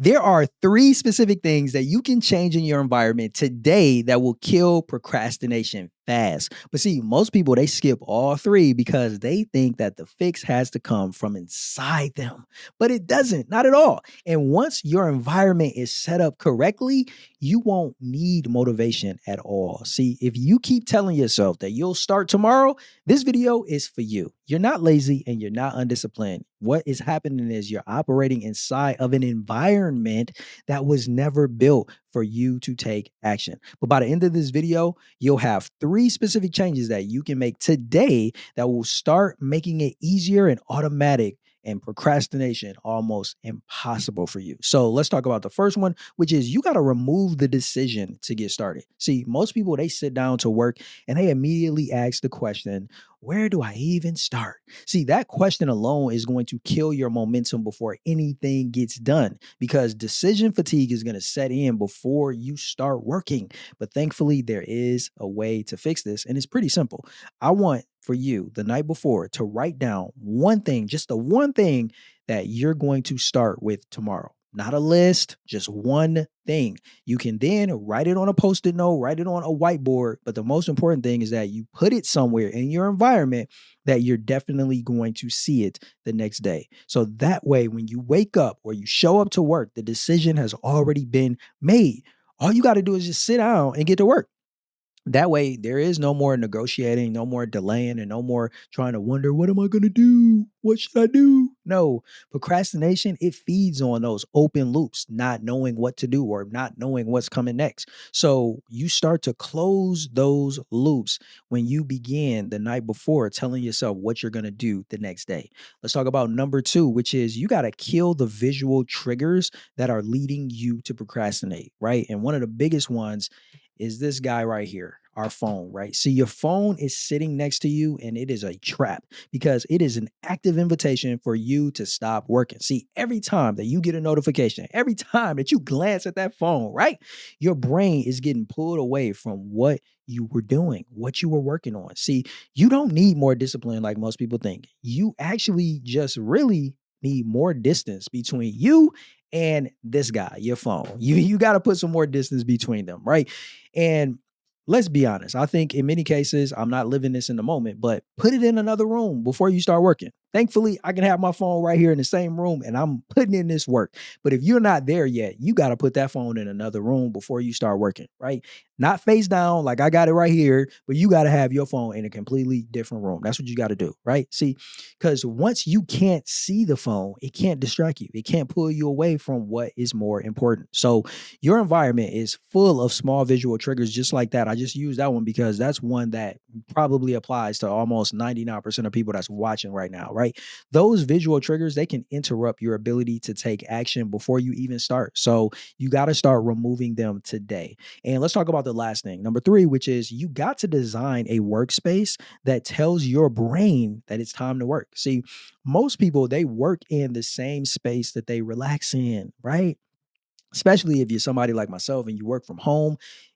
There are 3 specific things that you can change in your environment today that will kill procrastination fast. But see, most people they skip all 3 because they think that the fix has to come from inside them. But it doesn't, not at all. And once your environment is set up correctly, you won't need motivation at all. See, if you keep telling yourself that you'll start tomorrow, this video is for you. You're not lazy and you're not undisciplined. What is happening is you're operating inside of an environment that was never built for you to take action. But by the end of this video, you'll have 3 specific changes that you can make today that will start making it easier and automatic and procrastination almost impossible for you. So let's talk about the first one, which is you got to remove the decision to get started. See, most people they sit down to work and they immediately ask the question, where do I even start? See, that question alone is going to kill your momentum before anything gets done because decision fatigue is going to set in before you start working. But thankfully, there is a way to fix this, and it's pretty simple. I want for you the night before to write down one thing, just the one thing that you're going to start with tomorrow. Not a list, just one thing. You can then write it on a post-it note, write it on a whiteboard. But the most important thing is that you put it somewhere in your environment that you're definitely going to see it the next day. So that way, when you wake up or you show up to work, the decision has already been made. All you got to do is just sit down and get to work. That way, there is no more negotiating, no more delaying, and no more trying to wonder, what am I going to do? What should I do? No, procrastination, it feeds on those open loops, not knowing what to do or not knowing what's coming next. So you start to close those loops when you begin the night before telling yourself what you're going to do the next day. Let's talk about number 2, which is you got to kill the visual triggers that are leading you to procrastinate, right? And one of the biggest ones is this guy right here, our phone, right? See, your phone is sitting next to you and it is a trap because it is an active invitation for you to stop working. See, every time that you get a notification, every time that you glance at that phone, right? Your brain is getting pulled away from what you were doing, what you were working on. See, you don't need more discipline like most people think. You actually just really need more distance between you and this guy, your phone. You got to put some more distance between them, right? And let's be honest, I think in many cases, I'm not living this in the moment, but put it in another room before you start working. Thankfully, I can have my phone right here in the same room and I'm putting in this work. But if you're not there yet, you got to put that phone in another room before you start working, right? Not face down like I got it right here, but you got to have your phone in a completely different room. That's what you got to do, right? See, because once you can't see the phone, it can't distract you. It can't pull you away from what is more important. So your environment is full of small visual triggers just like that. I just use that one because that's one that probably applies to almost 99% of people that's watching right now, right? Those visual triggers, they can interrupt your ability to take action before you even start. So you got to start removing them today. And let's talk about the last thing, number 3, which is you got to design a workspace that tells your brain that it's time to work. See, most people, they work in the same space that they relax in, right? Especially if you're somebody like myself and you work from home,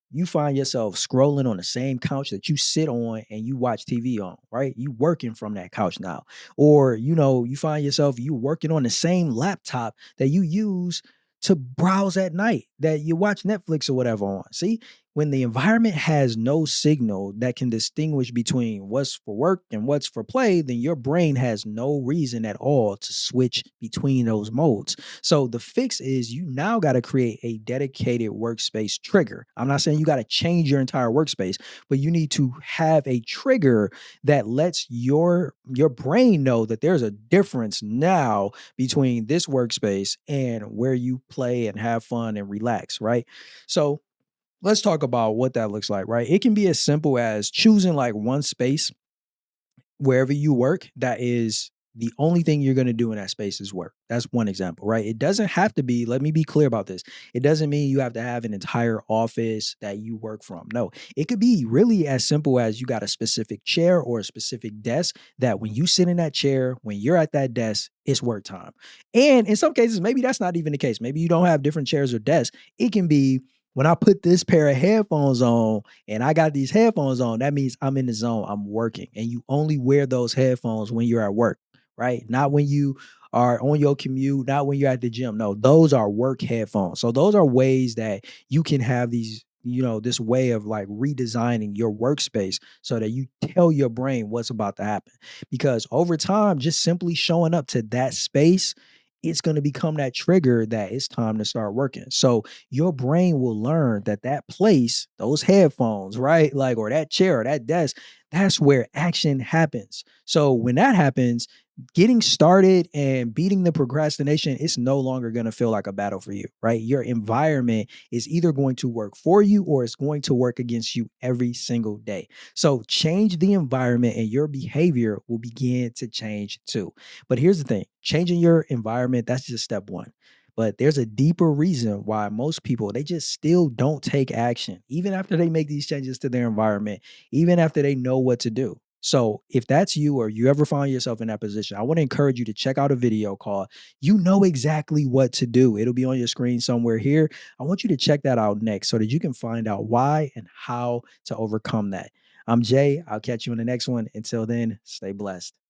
you find yourself scrolling on the same couch that you sit on and you watch TV on, right? You working from that couch now. Or, you find yourself you working on the same laptop that you use to browse at night, that you watch Netflix or whatever on. See, when the environment has no signal that can distinguish between what's for work and what's for play, then your brain has no reason at all to switch between those modes. So the fix is you now got to create a dedicated workspace trigger. I'm not saying you got to change your entire workspace, but you need to have a trigger that lets your brain know that there's a difference now between this workspace and where you play and have fun and relax, right? So let's talk about what that looks like, right? It can be as simple as choosing like one space wherever you work that is the only thing you're going to do in that space is work. That's one example, right? It doesn't have to be, let me be clear about this. It doesn't mean you have to have an entire office that you work from. No, it could be really as simple as you got a specific chair or a specific desk that when you sit in that chair, when you're at that desk, it's work time. And in some cases, maybe that's not even the case. Maybe you don't have different chairs or desks. It can be when I put this pair of headphones on and I got these headphones on, that means I'm in the zone, I'm working. And you only wear those headphones when you're at work, right? Not when you are on your commute, not when you're at the gym. No, those are work headphones. So those are ways that you can have these, this way of like redesigning your workspace so that you tell your brain what's about to happen. Because over time, just simply showing up to that space, it's going to become that trigger that it's time to start working. So your brain will learn that that place, those headphones, right? Like, or that chair or that desk, that's where action happens. So when that happens, getting started and beating the procrastination, it's no longer going to feel like a battle for you, right? Your environment is either going to work for you or it's going to work against you every single day. So change the environment and your behavior will begin to change too. But here's the thing, changing your environment, that's just step one. But there's a deeper reason why most people, they just still don't take action, even after they make these changes to their environment, even after they know what to do. So if that's you or you ever find yourself in that position, I want to encourage you to check out a video called You Know Exactly What to Do. It'll be on your screen somewhere here. I want you to check that out next so that you can find out why and how to overcome that. I'm Jay. I'll catch you in the next one. Until then, stay blessed.